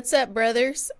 What's up, brothers?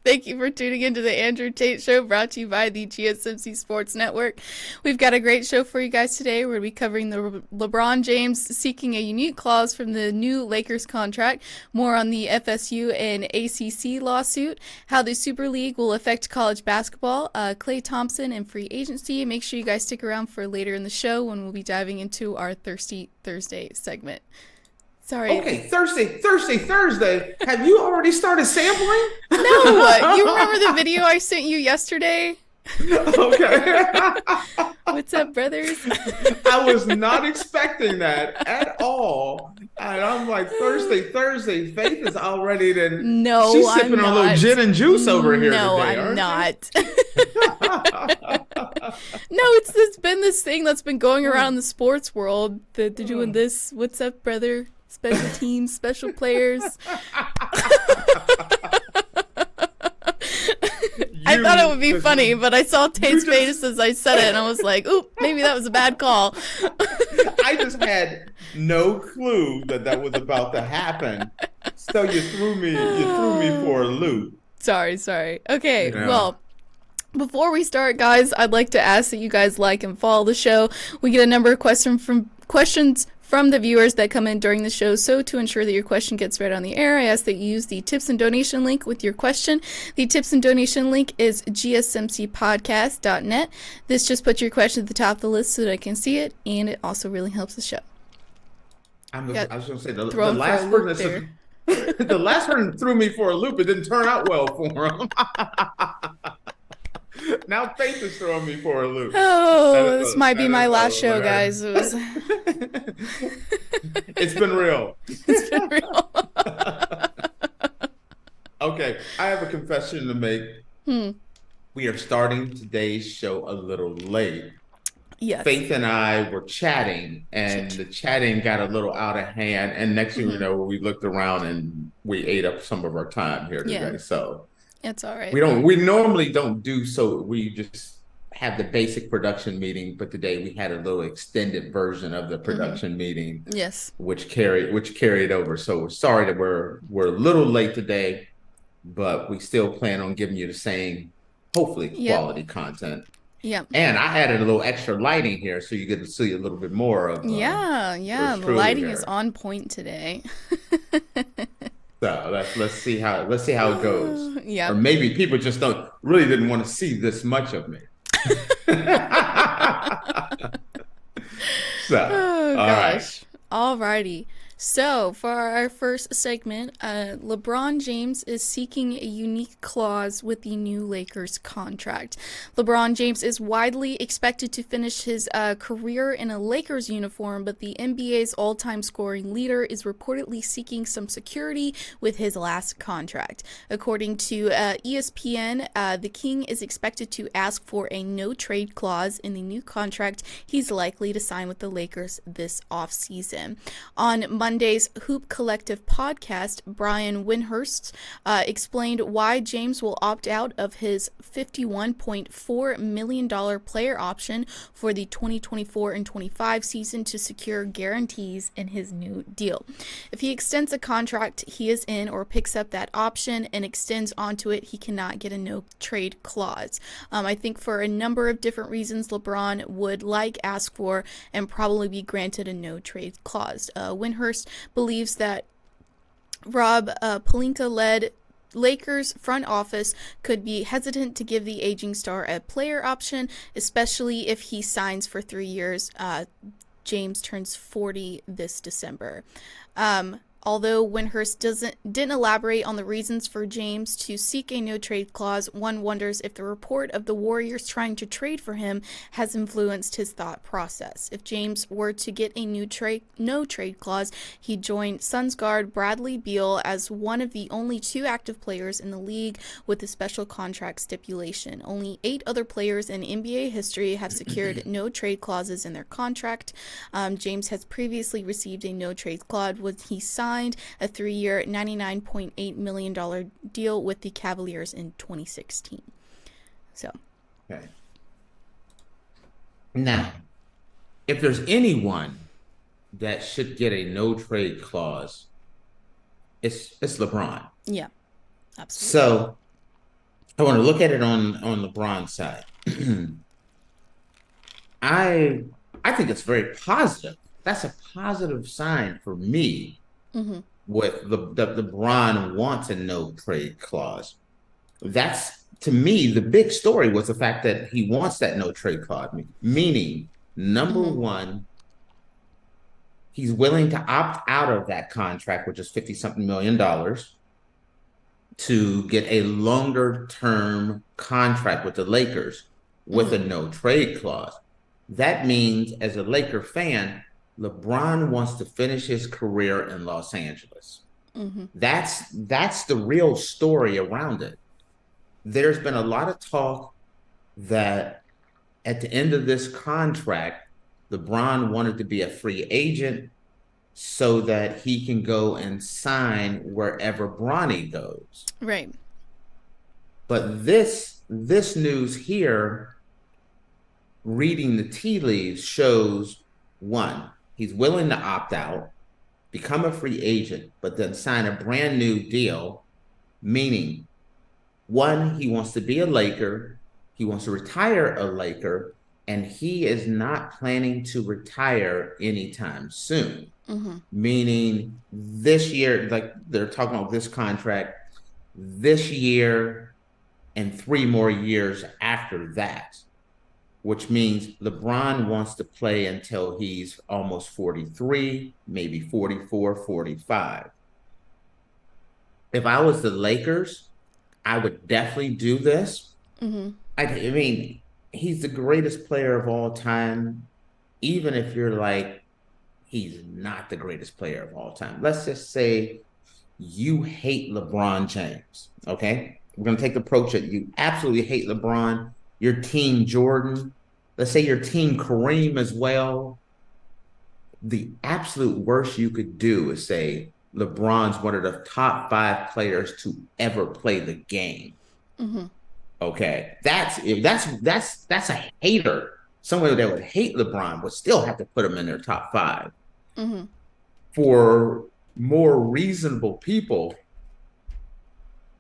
Thank you for tuning into the Andrew Tate Show, brought to you by the GSMC Sports Network. We've got a great show for you guys today. We're going to be covering the LeBron James seeking a unique clause from the new Lakers contract, more on the FSU and ACC lawsuit, how the Super League will affect college basketball, Klay Thompson and free agency. Make sure you guys stick around for later in the show when we'll be diving into our Thirsty Thursday segment. Sorry. Okay, Thursday. Have you already started sampling? No, you remember the video I sent you yesterday? Okay. What's up, brothers? I was not expecting that at all. And I'm like, Thursday. Faith is already then. No, she's sipping on a little gin and juice over here no, today. I'm not. No, it's been this thing that's been going around the sports world that they're doing this. What's up, brother? Special teams, special players. I thought it would be funny, but I saw Tate's face as I said it, and I was like, "Oop, maybe that was a bad call." I just had no clue that was about to happen. So you threw me for a loop. Sorry. Okay, well. Before we start, guys, I'd like to ask that you guys like and follow the show. We get a number of questions from the viewers that come in during the show. So to ensure that your question gets read on the air, I ask that you use the tips and donation link with your question. The tips and donation link is GSMCPodcast.net. This just puts your question at the top of the list so that I can see it, and it also really helps the show. I was going to say, the last person the last person threw me for a loop. It didn't turn out well for him. Now Faith is throwing me for a loop. Oh, this might be my last show, guys. It's been real. It's been real. Okay, I have a confession to make. We are starting today's show a little late. Yes. Faith and I were chatting, and the chatting got a little out of hand. And next thing you know, we looked around and we ate up some of our time here today. Yeah. So it's all right. We normally don't do so. We just have the basic production meeting, but today we had a little extended version of the production meeting. Yes. Which carried over. So we're sorry that we're a little late today, but we still plan on giving you the same, hopefully, quality content. Yeah. And I added a little extra lighting here so you get to see a little bit more of the lighting is on point today. So let's see how it goes. Yeah. Or maybe people just didn't want to see this much of me. Oh gosh. All righty. So, for our first segment, LeBron James is seeking a unique clause with the new Lakers contract. LeBron James is widely expected to finish his career in a Lakers uniform, but the NBA's all-time scoring leader is reportedly seeking some security with his last contract. According to ESPN, the King is expected to ask for a no-trade clause in the new contract he's likely to sign with the Lakers this offseason. On Monday's Hoop Collective podcast, Brian Windhorst explained why James will opt out of his $51.4 million player option for the 2024 and 25 season to secure guarantees in his new deal. If he extends a contract he is in or picks up that option and extends onto it, he cannot get a no-trade clause. I think for a number of different reasons, LeBron would ask for, and probably be granted a no-trade clause. Windhorst believes that Rob Pelinka-led Lakers front office could be hesitant to give the aging star a player option, especially if he signs for 3 years. James turns 40 this December. Although Windhorst didn't elaborate on the reasons for James to seek a no-trade clause, one wonders if the report of the Warriors trying to trade for him has influenced his thought process. If James were to get a no-trade clause, he'd join Suns guard Bradley Beal as one of the only 2 active players in the league with a special contract stipulation. Only 8 other players in NBA history have secured no-trade clauses in their contract. James has previously received a no-trade clause when he signed a 3-year, $99.8 million deal with the Cavaliers in 2016. So. Okay. Now, if there's anyone that should get a no-trade clause, it's LeBron. Yeah, absolutely. So I want to look at it on LeBron's side. I I think it's very positive. That's a positive sign for me Mm-hmm. with the LeBron wants a no trade clause. That's to me the big story was the fact that he wants that no trade clause, meaning number Mm-hmm. one, he's willing to opt out of that contract, which is 50 something $1 million, to get a longer term contract with the Lakers with Mm-hmm. a no trade clause. That means, as a Laker fan, LeBron wants to finish his career in Los Angeles. Mm-hmm. That's the real story around it. There's been a lot of talk that at the end of this contract, LeBron wanted to be a free agent so that he can go and sign wherever Bronny goes. Right. But this news here, reading the tea leaves, shows one, he's willing to opt out, become a free agent, but then sign a brand new deal, meaning one, he wants to be a Laker, he wants to retire a Laker, and he is not planning to retire anytime soon. Mm-hmm. Meaning this year, like they're talking about this contract, this year and 3 more years after that, which means LeBron wants to play until he's almost 43, maybe 44, 45. If I was the Lakers, I would definitely do this. Mm-hmm. I mean, he's the greatest player of all time, even if you're like, he's not the greatest player of all time. Let's just say you hate LeBron James, okay? We're going to take the approach that you absolutely hate LeBron, your team Jordan, let's say your team Kareem as well. The absolute worst you could do is say LeBron's one of the top 5 players to ever play the game. Mm-hmm. Okay, that's a hater. Someone that would hate LeBron would still have to put him in their top 5. Mm-hmm. For more reasonable people,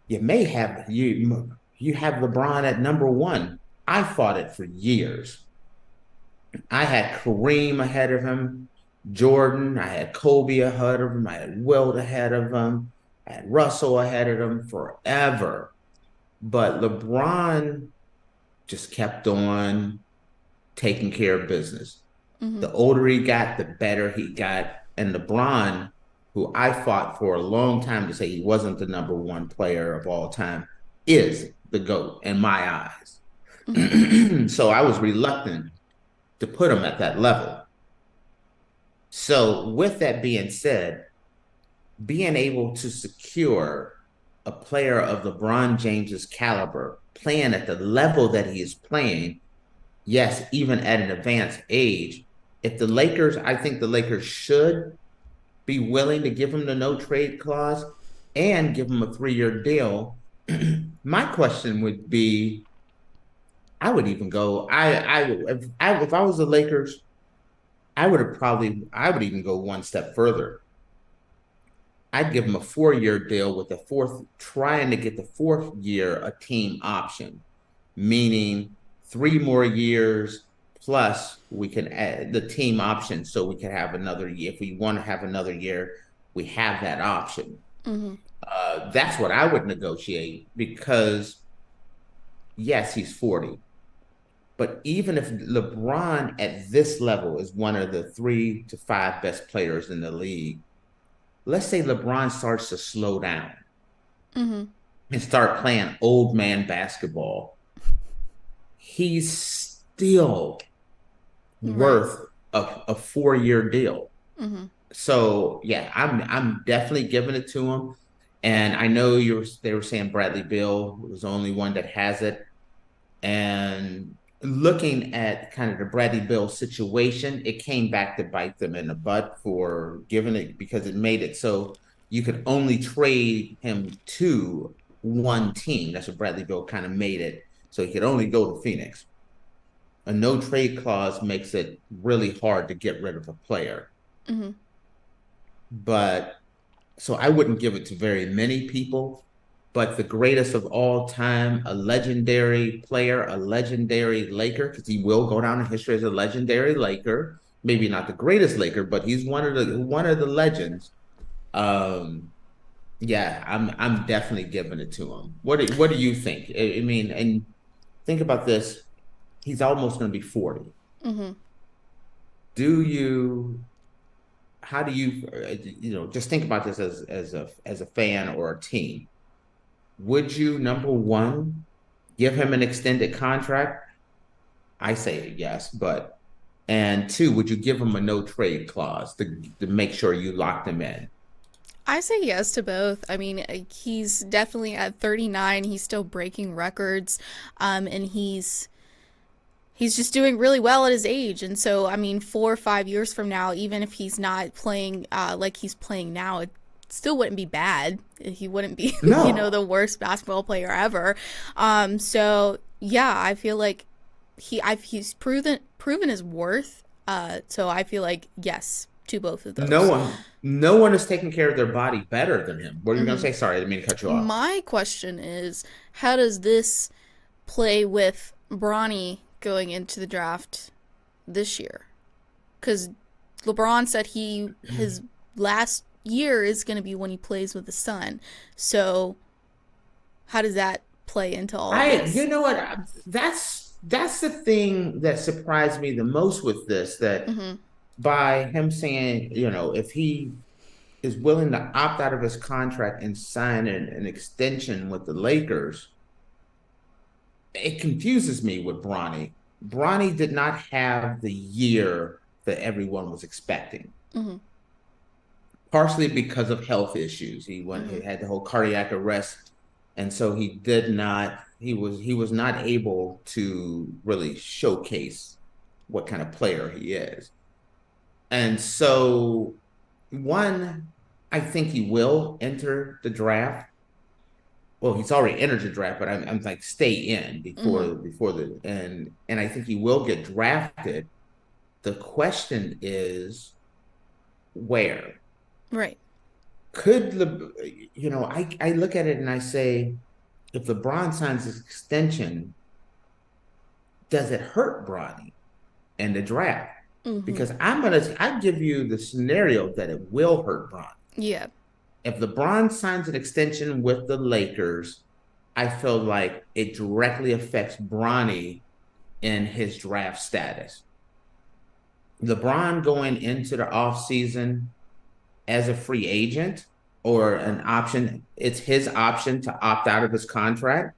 you have LeBron at number 1. I fought it for years. I had Kareem ahead of him, Jordan. I had Kobe ahead of him. I had Wilt ahead of him. I had Russell ahead of him forever. But LeBron just kept on taking care of business. Mm-hmm. The older he got, the better he got. And LeBron, who I fought for a long time to say he wasn't the number 1 player of all time, is the GOAT in my eyes. Mm-hmm. So I was reluctant to put him at that level. So with that being said, being able to secure a player of LeBron James's caliber playing at the level that he is playing, yes, even at an advanced age, I think the Lakers should be willing to give him the no trade clause and give him a 3-year deal. My question would be, I would even go. If I was the Lakers, I would even go one step further. I'd give him a 4-year deal with trying to get the 4th year a team option, meaning 3 more years plus we can add the team option so we can have another year. If we want to have another year, we have that option. Mm-hmm. That's what I would negotiate because, yes, he's 40. But even if LeBron at this level is one of the 3 to 5 best players in the league, let's say LeBron starts to slow down Mm-hmm. and start playing old man basketball, he's still Right. worth a 4-year deal. Mm-hmm. So yeah, I'm definitely giving it to him. And I know they were saying Bradley Beal was the only one that has it. And looking at kind of the Bradley Beal situation, it came back to bite them in the butt for giving it because it made it so you could only trade him to one team. That's what Bradley Beal kind of made it. So he could only go to Phoenix. A no trade clause makes it really hard to get rid of a player. Mm-hmm. But so I wouldn't give it to very many people, but the greatest of all time, a legendary player, a legendary Laker, because he will go down in history as a legendary Laker. Maybe not the greatest Laker, but he's one of the legends. Um, yeah, I'm definitely giving it to him. What do you think? I mean, and think about this. He's almost going to be 40. Mm-hmm. Do you how do you just think about this as a fan or a team? Would you, number one, give him an extended contract? I say yes, but and two, would you give him a no trade clause to make sure you locked him in? I say yes to both. I mean, he's definitely at 39. He's still breaking records, and he's just doing really well at his age. And so, I mean, 4 or 5 years from now, even if he's not playing like he's playing now, it still wouldn't be bad. He wouldn't be, No, the worst basketball player ever. So yeah, I feel like he's proven his worth. So I feel like yes to both of no those. one, no one is taking care of their body better than him. What are you going to Hmm. say? Sorry, I didn't mean to cut you off. My question is, how does this play with Bronny going into the draft this year? Because LeBron said his last year is going to be when he plays with the Sun. So how does that play into all of You this? know what? That's the thing that surprised me the most with this. That Hmm. by him saying, if he is willing to opt out of his contract and sign an extension with the Lakers, it confuses me with Bronny. Bronny did not have the year that everyone was expecting, Hmm. partially because of health issues. He Hmm. had the whole cardiac arrest, and so he did not. He was not able to really showcase what kind of player he is. And so, one, I think he will enter the draft. Well, he's already entered the draft, but I'm like stay in Hmm. before the and I think he will get drafted. The question is where Right. could I look at it and I say if LeBron signs his extension, does it hurt Bronny in the draft? Hmm. Because I give you the scenario that it will hurt Bronny. Yeah. If LeBron signs an extension with the Lakers, I feel like it directly affects Bronny in his draft status. LeBron going into the offseason as a free agent or an option, it's his option to opt out of his contract,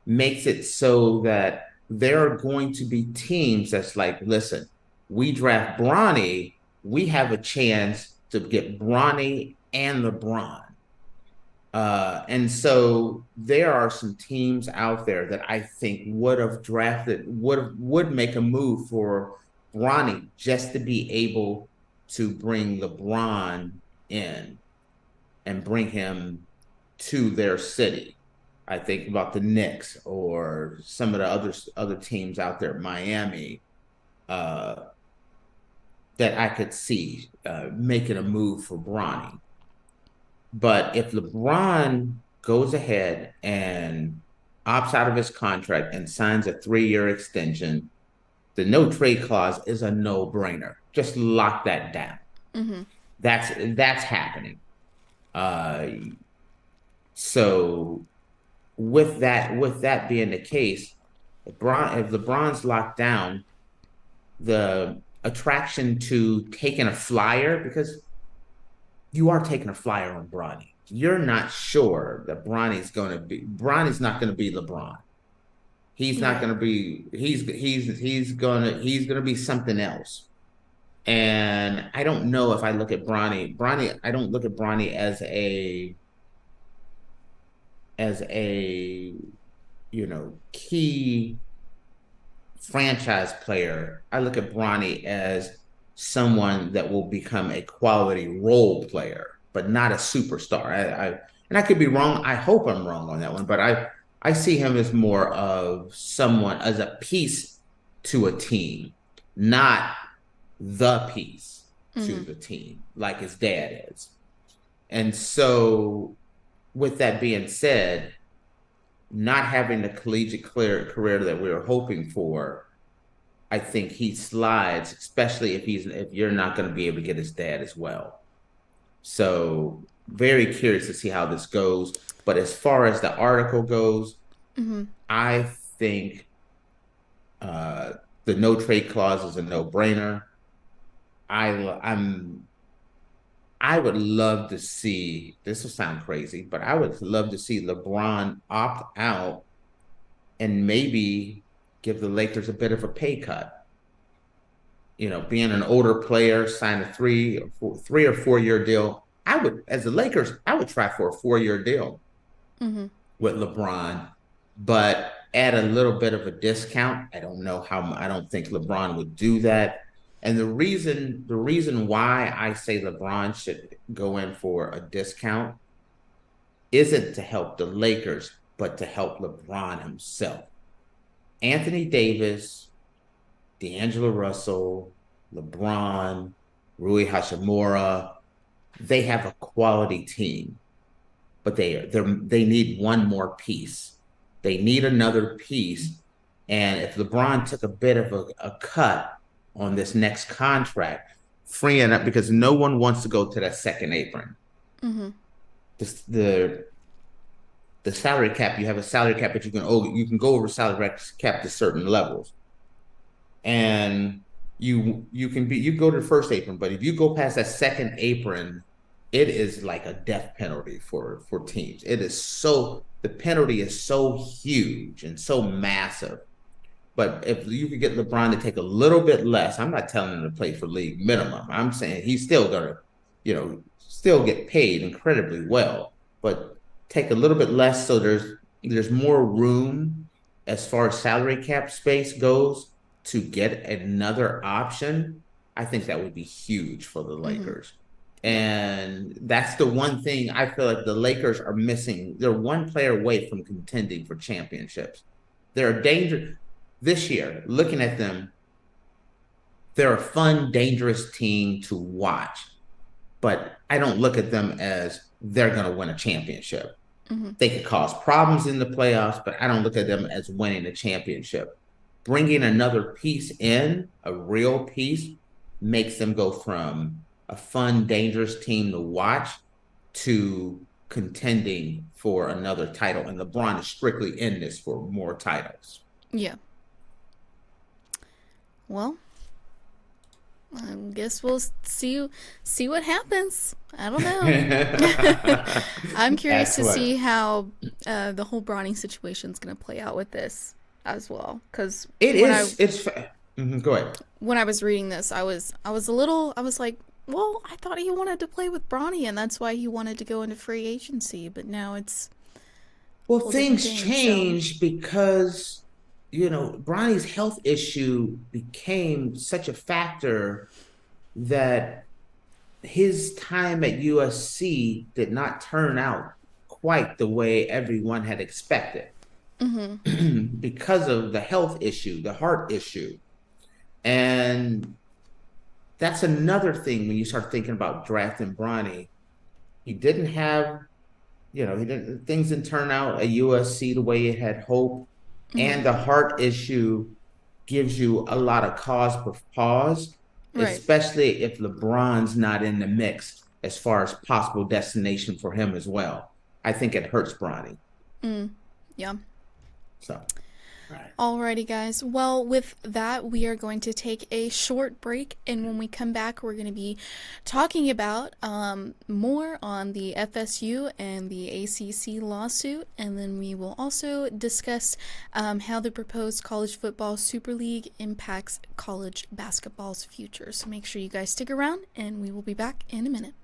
makes it so that there are going to be teams that's like, listen, we draft Bronny, we have a chance to get Bronny and LeBron. And so there are some teams out there that I think would have drafted, would make a move for Bronny just to be able to bring LeBron in and bring him to their city. I think about the Knicks or some of the other teams out there, Miami, uh, that I could see making a move for Bronny. But if LeBron goes ahead and opts out of his contract and signs a 3-year extension, the no trade clause is a no brainer. Just lock that down. Hmm. That's happening. Uh, so with that being the case, if LeBron's locked down, the attraction to taking a flyer because you are taking a flyer on Bronny. You're not sure that Bronny's not going to be LeBron. He's not Right. going to be he's going to be something else. And I don't know if I look at Bronny, I don't look at Bronny as a key franchise player. I look at Bronny as someone that will become a quality role player, but not a superstar. And I could be wrong. I hope I'm wrong on that one, but I see him as more of someone as a piece to a team, not the piece to Hmm. the team, like his dad is. And so, with that being said, not having the collegiate career that we were hoping for, I think he slides, especially if you're not going to be able to get his dad as well. So very curious to see how this goes. But as far as the article goes, I think uh, the no trade clause is a no brainer. I'm I would love to see, this will sound crazy, but I would love to see LeBron opt out and maybe give the Lakers a bit of a pay cut. You know, being an older player, sign a 3 or 4 year deal. I would, as the Lakers, I would try for a 4 year deal with LeBron, but add a little bit of a discount. I don't know how, I don't think LeBron would do that. And the reason why I say LeBron should go in for a discount isn't to help the Lakers, but to help LeBron himself. Anthony Davis, D'Angelo Russell, LeBron, Rui Hachimura, they have a quality team, but they need one more piece. They need another piece. And if LeBron took a bit of a cut on this next contract, freeing up, because no one wants to go to that second apron. The salary cap, you have a salary cap that you can go over salary cap to certain levels. And you go to the first apron, but if you go past that second apron, it is like a death penalty for teams. The penalty is so huge and so massive. But if you could get LeBron to take a little bit less, I'm not telling him to play for league minimum. I'm saying he's still gonna, still get paid incredibly well, but take a little bit less so there's more room as far as salary cap space goes to get another option. I think that would be huge for the Lakers. And that's the one thing I feel like the Lakers are missing. They're one player away from contending for championships. They're a danger this year. Looking at them, they're a fun, dangerous team to watch. But I don't look at them as they're going to win a championship. They could cause problems in the playoffs, but I don't look at them as winning a championship. Bringing another piece in, a real piece, makes them go from a fun, dangerous team to watch to contending for another title. And LeBron is strictly in this for more titles. Yeah. Well, I guess we'll see what happens. I don't know. I'm curious to see how the whole Bronny situation is going to play out with this as well. Because go ahead. When I was reading this, I was like, well, I thought he wanted to play with Bronny, and that's why he wanted to go into free agency. But now it's things change because Bronny's health issue became such a factor that his time at USC did not turn out quite the way everyone had expected because of the health issue, the heart issue. And that's another thing when you start thinking about drafting Bronny. He didn't have, things didn't turn out at USC the way it had hoped. And the heart issue gives you a lot of cause for pause, especially if LeBron's not in the mix as far as possible destination for him as well. I think it hurts Bronny. Yeah. So, right. Alrighty, guys. Well, with that, we are going to take a short break, and when we come back, we're going to be talking about more on the FSU and the ACC lawsuit, and then we will also discuss how the proposed college football super league impacts college basketball's future. So make sure you guys stick around, and we will be back in a minute.